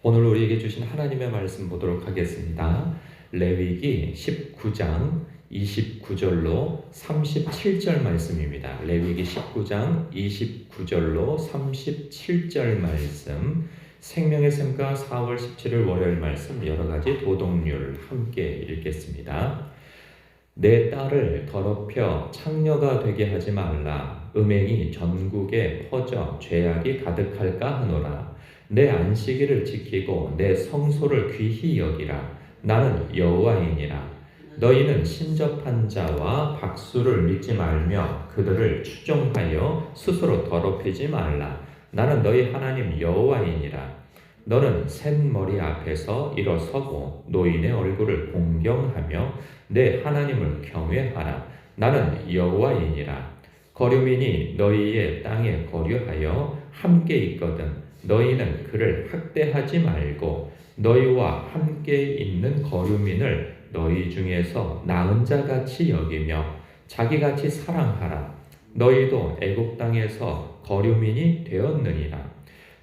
오늘 우리에게 주신 하나님의 말씀 보도록 하겠습니다. 레위기 19장 29절로 37절 말씀입니다. 레위기 19장 29절로 37절 말씀, 생명의 샘과 4월 17일 월요일 말씀 여러 가지 도덕률 함께 읽겠습니다. 내 딸을 더럽혀 창녀가 되게 하지 말라. 음행이 전국에 퍼져 죄악이 가득할까 하노라. 내 안식일을 지키고 내 성소를 귀히 여기라. 나는 여호와이니라. 너희는 신접한 자와 박수를 믿지 말며 그들을 추종하여 스스로 더럽히지 말라. 나는 너희 하나님 여호와이니라. 너는 샘머리 앞에서 일어서고 노인의 얼굴을 공경하며 내 하나님을 경외하라. 나는 여호와이니라. 거류민이 너희의 땅에 거류하여 함께 있거든 너희는 그를 학대하지 말고 너희와 함께 있는 거류민을 너희 중에서 나은 자같이 여기며 자기같이 사랑하라. 너희도 애굽 땅에서 거류민이 되었느니라.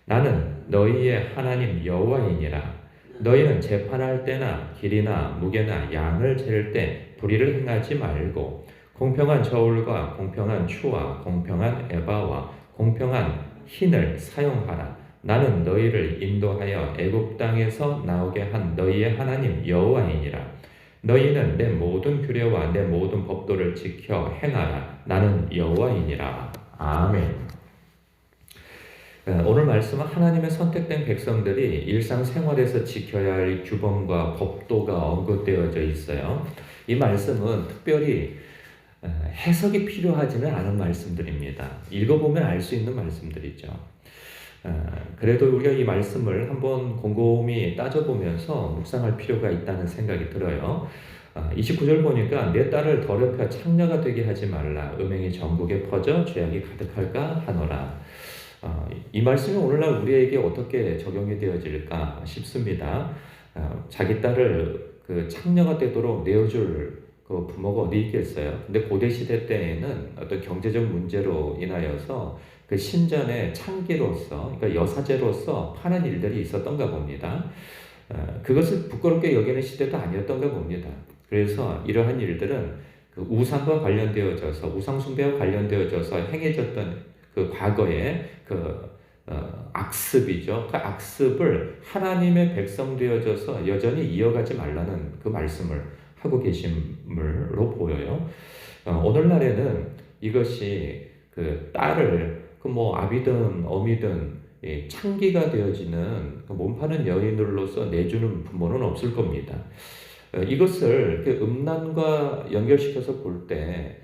나는 너희의 하나님 여호와이니라. 너희는 재판할 때나 길이나 무게나 양을 재를 때 불의를 행하지 말고 공평한 저울과 공평한 추와 공평한 에바와 공평한 흰을 사용하라. 나는 너희를 인도하여 애굽 땅에서 나오게 한 너희의 하나님 여호와이니라. 너희는 내 모든 규례와 내 모든 법도를 지켜 행하라. 나는 여호와이니라. 아멘. 오늘 말씀은 하나님의 선택된 백성들이 일상생활에서 지켜야 할 규범과 법도가 언급되어져 있어요. 이 말씀은 특별히 해석이 필요하지는 않은 말씀들입니다. 읽어보면 알 수 있는 말씀들이죠. 그래도 우리가 이 말씀을 한번 곰곰이 따져보면서 묵상할 필요가 있다는 생각이 들어요. 29절 보니까 내 딸을 더럽혀 창녀가 되게 하지 말라. 음행이 전국에 퍼져 죄악이 가득할까 하노라. 이 말씀이 오늘날 우리에게 어떻게 적용이 되어질까 싶습니다. 자기 딸을 그 창녀가 되도록 내어줄 그 부모가 어디 있겠어요? 근데 고대 시대 때에는 어떤 경제적 문제로 인하여서 그 신전의 창기로서, 그러니까 여사제로서 파는 일들이 있었던가 봅니다. 그것을 부끄럽게 여기는 시대도 아니었던가 봅니다. 그래서 이러한 일들은 그 우상과 관련되어져서, 우상숭배와 관련되어져서 행해졌던 그 과거의 악습이죠. 그 악습을 하나님의 백성 되어져서 여전히 이어가지 말라는 그 말씀을 하고 계심으로 보여요. 오늘날에는 이것이 그 딸을 아비든 어미든 창기가 되어지는 몸파는 여인으로서 내주는 부모는 없을 겁니다. 이것을 음란과 연결시켜서 볼 때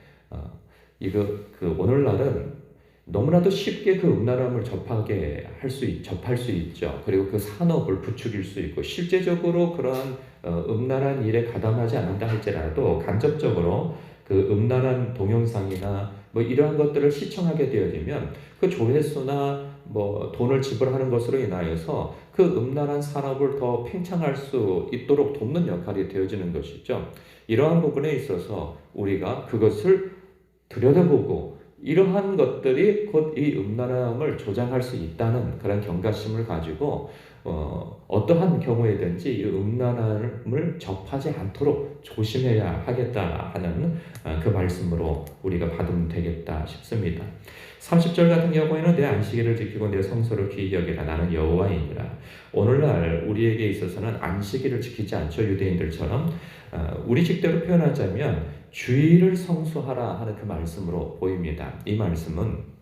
오늘날은 너무나도 쉽게 그 음란함을 접할 수 있죠. 그리고 그 산업을 부추길 수 있고 실제적으로 그러한 음란한 일에 가담하지 않는다 할지라도 간접적으로 그 음란한 동영상이나 이러한 것들을 시청하게 되어지면 그 조회수나 돈을 지불하는 것으로 인하여서 그 음란한 산업을 더 팽창할 수 있도록 돕는 역할이 되어지는 것이죠. 이러한 부분에 있어서 우리가 그것을 들여다보고 이러한 것들이 곧 이 음란함을 조장할 수 있다는 그런 경각심을 가지고 어떠한 경우에든지 이 음란함을 접하지 않도록 조심해야 하겠다 하는 그 말씀으로 우리가 받으면 되겠다 싶습니다. 30절 같은 경우에는 내 안식일을 지키고 내 성소를 귀히 여기라. 나는 여호와이니라. 오늘날 우리에게 있어서는 안식일을 지키지 않죠. 유대인들처럼. 우리 식대로 표현하자면 주일을 성수하라 하는 그 말씀으로 보입니다. 이 말씀은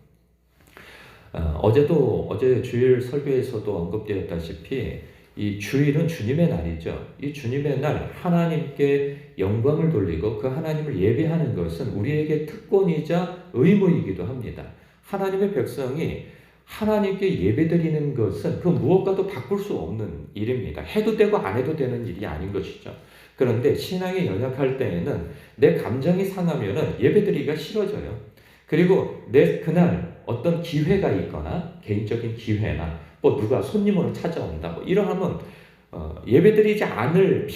어제 주일 설교에서도 언급되었다시피 이 주일은 주님의 날이죠. 이 주님의 날 하나님께 영광을 돌리고 그 하나님을 예배하는 것은 우리에게 특권이자 의무이기도 합니다. 하나님의 백성이 하나님께 예배드리는 것은 그 무엇과도 바꿀 수 없는 일입니다. 해도 되고 안 해도 되는 일이 아닌 것이죠. 그런데 신앙에 연약할 때에는 내 감정이 상하면은 예배드리기가 싫어져요. 그리고 그날 어떤 기회가 있거나 개인적인 기회나 누가 손님으로 찾아온다 이러하면 예배드리지 않을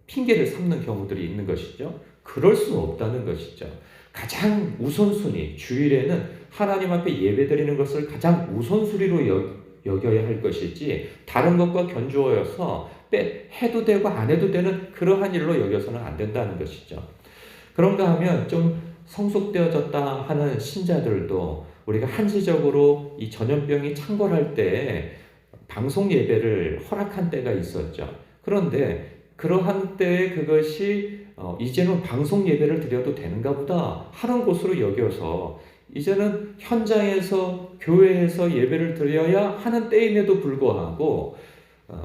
핑계를 삼는 경우들이 있는 것이죠. 그럴 수 없다는 것이죠. 가장 우선순위 주일에는 하나님 앞에 예배드리는 것을 가장 우선순위로 여겨야 할 것이지 다른 것과 견주어서 해도 되고 안 해도 되는 그러한 일로 여겨서는 안 된다는 것이죠. 그런가 하면 좀 성숙되어졌다 하는 신자들도 우리가 한시적으로 이 전염병이 창궐할 때 방송 예배를 허락한 때가 있었죠. 그런데 그러한 때에 그것이 이제는 방송 예배를 드려도 되는가 보다 하는 곳으로 여겨서 이제는 현장에서 교회에서 예배를 드려야 하는 때임에도 불구하고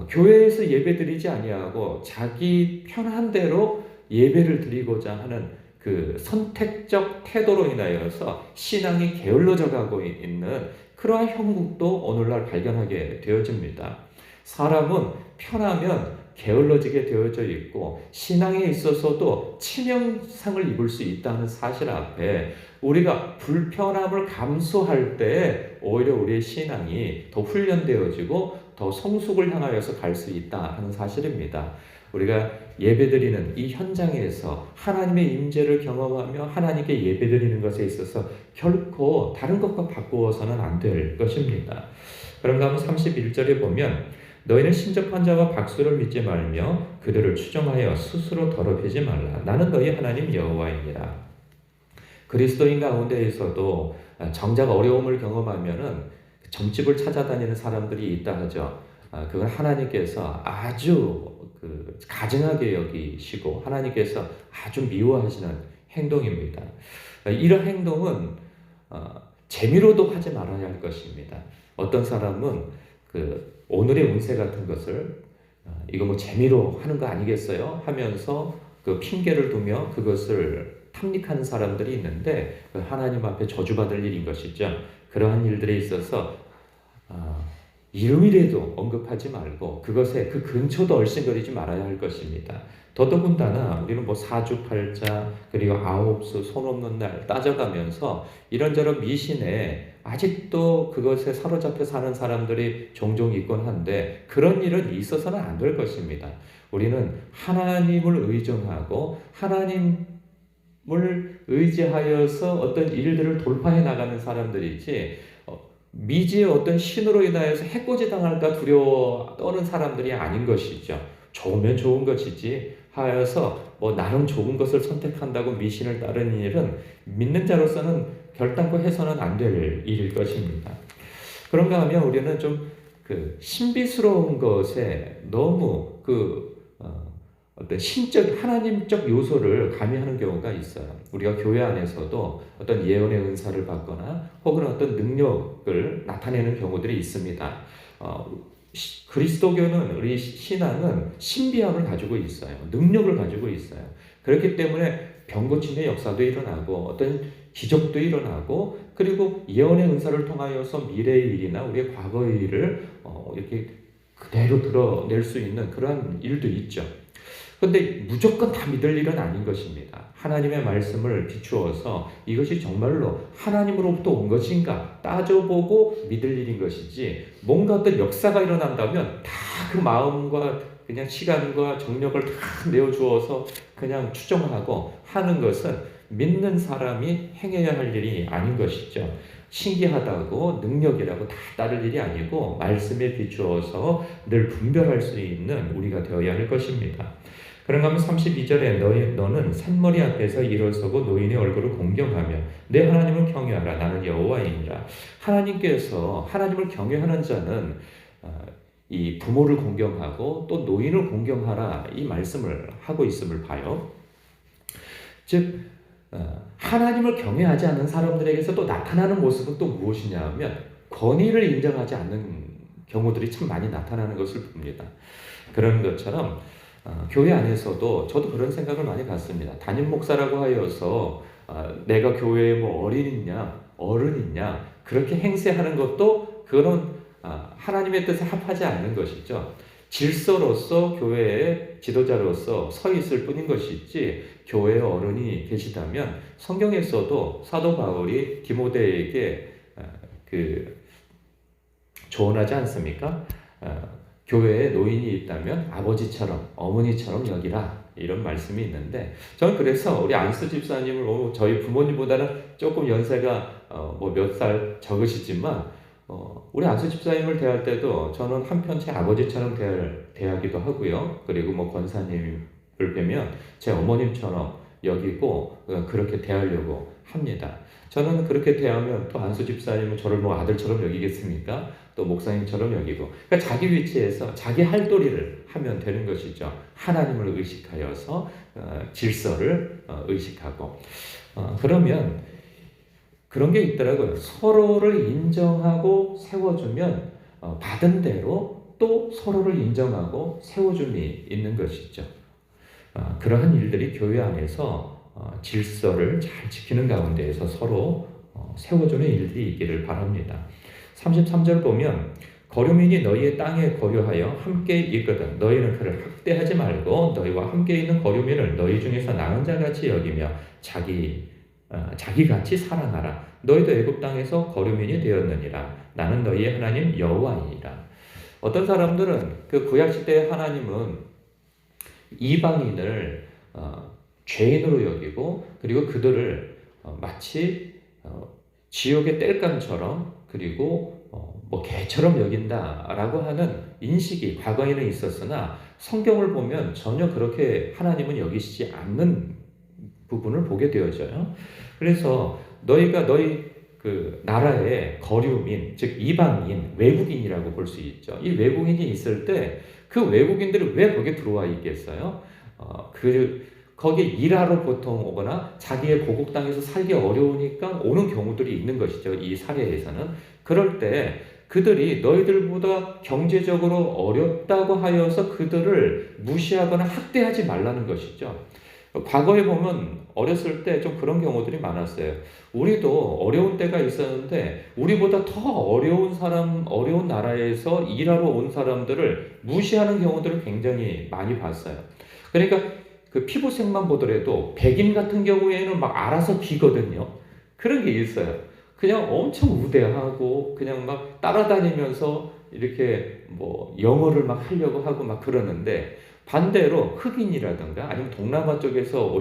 교회에서 예배 드리지 아니하고 자기 편한 대로 예배를 드리고자 하는 그 선택적 태도로 인하여서 신앙이 게을러져 가고 있는 그러한 형국도 오늘날 발견하게 되어집니다. 사람은 편하면 게을러지게 되어져 있고 신앙에 있어서도 치명상을 입을 수 있다는 사실 앞에 우리가 불편함을 감수할 때 오히려 우리의 신앙이 더 훈련되어지고 더 성숙을 향하여서 갈 수 있다 하는 사실입니다. 우리가 예배드리는 이 현장에서 하나님의 임재를 경험하며 하나님께 예배드리는 것에 있어서 결코 다른 것과 바꾸어서는 안 될 것입니다. 그런가 하면 31절에 보면 너희는 신접한 자와 박수를 믿지 말며 그들을 추종하여 스스로 더럽히지 말라. 나는 너희 하나님 여호와이니라. 그리스도인 가운데에서도 정작 어려움을 경험하면은 점집을 찾아다니는 사람들이 있다 하죠. 그건 하나님께서 아주 가증하게 여기시고 하나님께서 아주 미워하시는 행동입니다. 이런 행동은 재미로도 하지 말아야 할 것입니다. 어떤 사람은 오늘의 운세 같은 것을 이거 뭐 재미로 하는 거 아니겠어요? 하면서 그 핑계를 두며 그것을 탐닉하는 사람들이 있는데 하나님 앞에 저주받을 일인 것이죠. 그러한 일들에 있어서 이름이라도 언급하지 말고 그것에 그 근처도 얼씬거리지 말아야 할 것입니다. 더더군다나 우리는 뭐 사주팔자 그리고 아홉수 손 없는 날 따져가면서 이런저런 미신에 아직도 그것에 사로잡혀 사는 사람들이 종종 있곤 한데 그런 일은 있어서는 안 될 것입니다. 우리는 하나님을 의존하고 하나님을 의지하여서 어떤 일들을 돌파해 나가는 사람들이지 미지의 어떤 신으로 인하여서 해코지 당할까 두려워 떠는 사람들이 아닌 것이죠. 좋으면 좋은 것이지 하여서 뭐 나름 좋은 것을 선택한다고 미신을 따르는 일은 믿는 자로서는 결단코 해서는 안 될 일일 것입니다. 그런가 하면 우리는 좀 신비스러운 것에 너무 어떤 신적 하나님적 요소를 가미하는 경우가 있어요. 우리가 교회 안에서도 어떤 예언의 은사를 받거나 혹은 어떤 능력을 나타내는 경우들이 있습니다. 그리스도교는 우리 신앙은 신비함을 가지고 있어요. 능력을 가지고 있어요. 그렇기 때문에 병 고침의 역사도 일어나고 어떤 기적도 일어나고 그리고 예언의 은사를 통하여서 미래의 일이나 우리의 과거의 일을 이렇게 그대로 드러낼 수 있는 그런 일도 있죠. 그런데 무조건 다 믿을 일은 아닌 것입니다. 하나님의 말씀을 비추어서 이것이 정말로 하나님으로부터 온 것인가 따져보고 믿을 일인 것이지 뭔가 어떤 역사가 일어난다면 다 그 마음과 그냥 시간과 정력을 다 내어주어서 그냥 추정하고 하는 것은 믿는 사람이 행해야 할 일이 아닌 것이죠. 신기하다고 능력이라고 다 따를 일이 아니고 말씀에 비추어서 늘 분별할 수 있는 우리가 되어야 할 것입니다. 그런가 하면 32절에 너는 산머리 앞에서 일어서고 노인의 얼굴을 공경하며 내 하나님을 경외하라. 나는 여호와이니라. 하나님께서 하나님을 경외하는 자는 이 부모를 공경하고 또 노인을 공경하라 이 말씀을 하고 있음을 봐요. 즉 하나님을 경외하지 않는 사람들에게서 또 나타나는 모습은 또 무엇이냐 하면 권위를 인정하지 않는 경우들이 참 많이 나타나는 것을 봅니다. 그런 것처럼 교회 안에서도 저도 그런 생각을 많이 갖습니다. 담임 목사라고 하여서 내가 교회에 뭐 어린이냐 어른이냐 그렇게 행세하는 것도 그거는 하나님의 뜻에 합하지 않는 것이죠. 질서로서 교회의 지도자로서 서 있을 뿐인 것이지 교회의 어른이 계시다면 성경에서도 사도 바울이 디모데에게 조언하지 않습니까? 교회에 노인이 있다면 아버지처럼 어머니처럼 여기라 이런 말씀이 있는데 저는 그래서 우리 안수 집사님을 저희 부모님보다는 조금 연세가 뭐 몇 살 적으시지만 우리 안수 집사님을 대할 때도 저는 한편 제 아버지처럼 대하기도 하고요. 그리고 뭐 권사님을 뵈면 제 어머님처럼 여기고 그렇게 대하려고 합니다. 저는 그렇게 대하면 또 안수 집사님은 저를 뭐 아들처럼 여기겠습니까? 또 목사님처럼 여기고. 그러니까 자기 위치에서 자기 할 도리를 하면 되는 것이죠. 하나님을 의식하여서 질서를 의식하고. 그러면 그런 게 있더라고요. 서로를 인정하고 세워주면 받은 대로 또 서로를 인정하고 세워줌이 있는 것이죠. 그러한 일들이 교회 안에서 질서를 잘 지키는 가운데에서 서로 세워주는 일들이 있기를 바랍니다. 33절 보면 거류민이 너희의 땅에 거류하여 함께 있거든 너희는 그를 학대하지 말고 너희와 함께 있는 거류민을 너희 중에서 나은 자같이 여기며 자기같이 사랑하라. 너희도 애굽 땅에서 거류민이 되었느니라. 나는 너희의 하나님 여호와이니라. 어떤 사람들은 그 구약 시대의 하나님은 이방인을 죄인으로 여기고 그리고 그들을 마치 지옥의 땔감처럼 그리고 뭐 개처럼 여긴다라고 하는 인식이 과거에는 있었으나 성경을 보면 전혀 그렇게 하나님은 여기시지 않는 부분을 보게 되어져요. 그래서 너희가 너희 그 나라의 거류민, 즉 이방인, 외국인이라고 볼 수 있죠. 이 외국인이 있을 때 그 외국인들이 왜 거기에 들어와 있겠어요? 거기에 일하러 보통 오거나 자기의 고국 땅에서 살기 어려우니까 오는 경우들이 있는 것이죠. 이 사례에서는. 그럴 때 그들이 너희들보다 경제적으로 어렵다고 하여서 그들을 무시하거나 학대하지 말라는 것이죠. 과거에 보면 어렸을 때 좀 그런 경우들이 많았어요. 우리도 어려운 때가 있었는데 우리보다 더 어려운 나라에서 일하러 온 사람들을 무시하는 경우들을 굉장히 많이 봤어요. 그러니까 그 피부색만 보더라도 백인 같은 경우에는 막 알아서 기거든요. 그런 게 있어요. 그냥 엄청 우대하고 그냥 막 따라다니면서 이렇게 뭐 영어를 막 하려고 하고 막 그러는데 반대로 흑인이라든가 아니면 동남아 쪽에서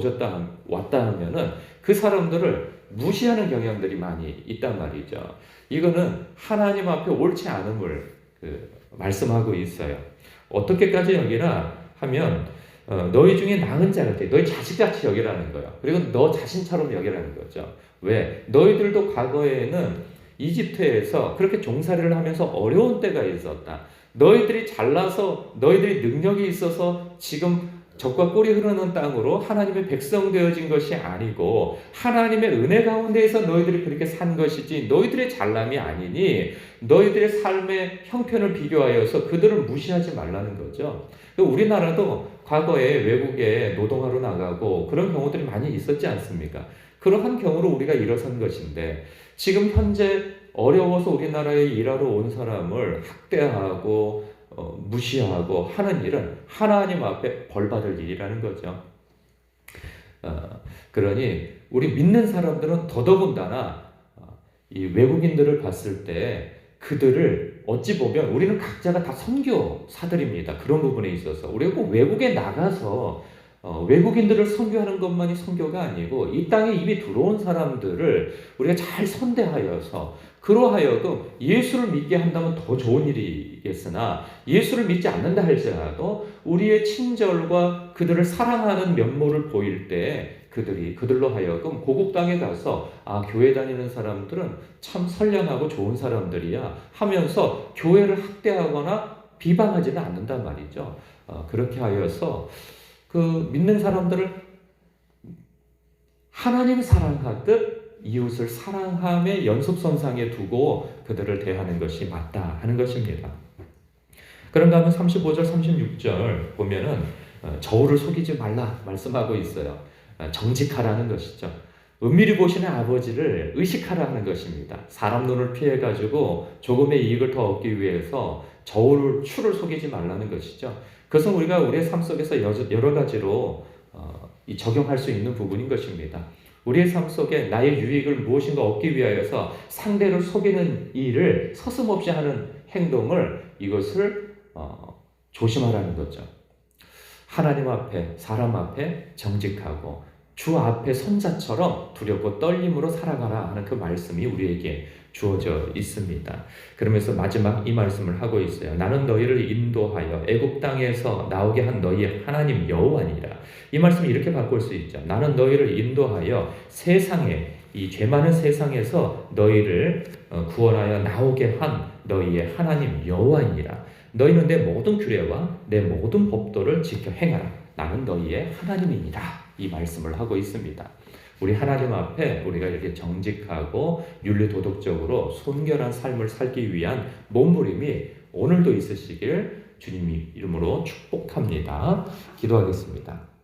왔다 하면은 그 사람들을 무시하는 경향들이 많이 있단 말이죠. 이거는 하나님 앞에 옳지 않음을 말씀하고 있어요. 어떻게까지 여기라 하면 너희 중에 나은 자같이 너희 자식같이 여기라는 거예요. 그리고 너 자신처럼 여기라는 거죠. 왜? 너희들도 과거에는 이집트에서 그렇게 종살이를 하면서 어려운 때가 있었다. 너희들이 잘나서 너희들이 능력이 있어서 지금 젖과 꿀이 흐르는 땅으로 하나님의 백성 되어진 것이 아니고 하나님의 은혜 가운데에서 너희들이 그렇게 산 것이지 너희들의 잘남이 아니니 너희들의 삶의 형편을 비교하여서 그들을 무시하지 말라는 거죠. 우리나라도 과거에 외국에 노동하러 나가고 그런 경우들이 많이 있었지 않습니까? 그러한 경우로 우리가 일어선 것인데 지금 현재 어려워서 우리나라에 일하러 온 사람을 학대하고 무시하고 하는 일은 하나님 앞에 벌받을 일이라는 거죠. 그러니 우리 믿는 사람들은 더더군다나 이 외국인들을 봤을 때 그들을 어찌 보면 우리는 각자가 다 선교사들입니다. 그런 부분에 있어서 우리가 꼭 외국에 나가서 외국인들을 선교하는 것만이 선교가 아니고 이 땅에 이미 들어온 사람들을 우리가 잘 선대하여서 그러하여금 예수를 믿게 한다면 더 좋은 일이겠으나 예수를 믿지 않는다 할지라도 우리의 친절과 그들을 사랑하는 면모를 보일 때 그들로 하여금 고국 땅에 가서 교회 다니는 사람들은 참 선량하고 좋은 사람들이야 하면서 교회를 학대하거나 비방하지는 않는단 말이죠. 그렇게 하여서 그 믿는 사람들을 하나님 사랑하듯 이웃을 사랑함의 연속선상에 두고 그들을 대하는 것이 맞다 하는 것입니다. 그런가 하면 35절 36절 보면은 저울을 속이지 말라 말씀하고 있어요. 정직하라는 것이죠. 은밀히 보시는 아버지를 의식하라는 것입니다. 사람 눈을 피해가지고 조금의 이익을 더 얻기 위해서 추를 속이지 말라는 것이죠. 그것은 우리가 우리의 삶 속에서 여러 가지로 적용할 수 있는 부분인 것입니다. 우리의 삶 속에 나의 유익을 무엇인가 얻기 위하여서 상대를 속이는 일을 서슴없이 하는 행동을 이것을 조심하라는 거죠. 하나님 앞에 사람 앞에 정직하고 주 앞에 선자처럼 두렵고 떨림으로 살아가라 하는 그 말씀이 우리에게 주어져 있습니다. 그러면서 마지막 이 말씀을 하고 있어요. 나는 너희를 인도하여 애굽 땅에서 나오게 한 너희의 하나님 여호와니라. 이 말씀을 이렇게 바꿀 수 있죠. 나는 너희를 인도하여 세상에 이 죄 많은 세상에서 너희를 구원하여 나오게 한 너희의 하나님 여호와니라. 너희는 내 모든 규례와 내 모든 법도를 지켜 행하라. 나는 너희의 하나님이니라. 이 말씀을 하고 있습니다. 우리 하나님 앞에 우리가 이렇게 정직하고 윤리도덕적으로 순결한 삶을 살기 위한 몸부림이 오늘도 있으시길 주님 이름으로 축복합니다. 기도하겠습니다.